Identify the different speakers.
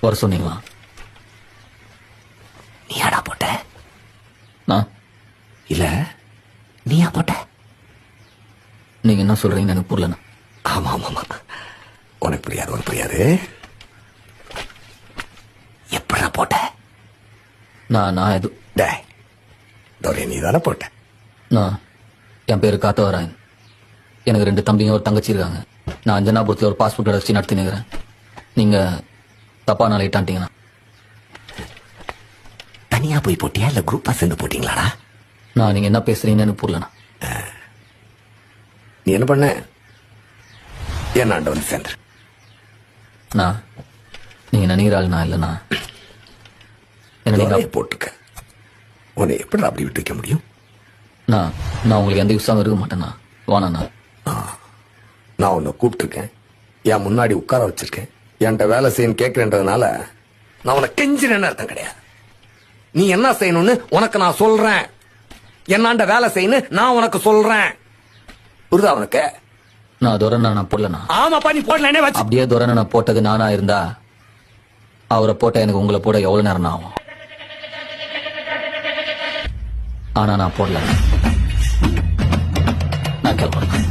Speaker 1: வர சொன்னீங்களா?
Speaker 2: நீயாடா போட்ட?
Speaker 1: நான்
Speaker 2: இல்ல நீயா போட்ட?
Speaker 1: நீங்க என்ன சொல்றீங்கன்னு எனக்கு புரியலண்ணா.
Speaker 2: ஆமா ஆமா ஆமா, உனக்கு புரியாது. எப்படா போட்ட?
Speaker 1: நான் எது
Speaker 2: நீ தானே போட்ட?
Speaker 1: நான் என் பேரு காத்தவராயன். எனக்கு 2 தம்பிங்க ஒரு தங்கச்சி இருக்காங்க. நான் அஞ்சனாபுரத்தில் ஒரு பாஸ்போர்ட் கடை வச்சு நடத்தினுக்கிறேன். நீங்க தப்பா நாளை இட்டான்ட்டீங்கண்ணா.
Speaker 2: தனியா போய் போட்டியா இல்ல குரூப்பா சேர்ந்து போட்டீங்களாடா?
Speaker 1: நான் நீங்க என்ன பேசுறீங்கன்னு எனக்கு புரியலண்ணா.
Speaker 2: நீ என்ன பண்ண? என்னாண்ட வந்து சேர்ந்துரு.
Speaker 1: நான் நீங்க நினைக்கிறாள் நான் இல்லைண்ணா. என்ன நீங்க
Speaker 2: போட்டிருக்க, உன்னை எப்படி அப்படி விட்டு வைக்க முடியும்?
Speaker 1: நான் உங்களுக்கு எந்த யூஸாகவும் இருக்க மாட்டேண்ணா. வாண்ணா.
Speaker 2: நான் உன்னை கூப்பிட்டுருக்கேன், என் முன்னாடி உட்கார வச்சிருக்கேன், என்கிட்ட வேலை செய்யணும் கேட்கிறேன்றதுனால நான் உனக்கு கெஞ்சினேன்னு அர்த்தம் கிடையாது. நீ என்ன செய்யணும்னு உனக்கு நான் சொல்றேன், என்னாண்ட வேலை செய்யணும் நான் உனக்கு சொல்றேன். புரியுதா உனக்கு?
Speaker 1: நான் துரண்ணா நான் போடலண்ணா.
Speaker 2: ஆமாப்பா, நீ போடலனே வச்சு.
Speaker 1: அப்படியே துரண்ணா நான் போட்டது நானா இருந்தா அவரை போட்ட எனக்கு உங்களை போட எவ்வளவு நேரம் ஆகும்? ஆனா நான் போடல. நான் கேட்பேன்.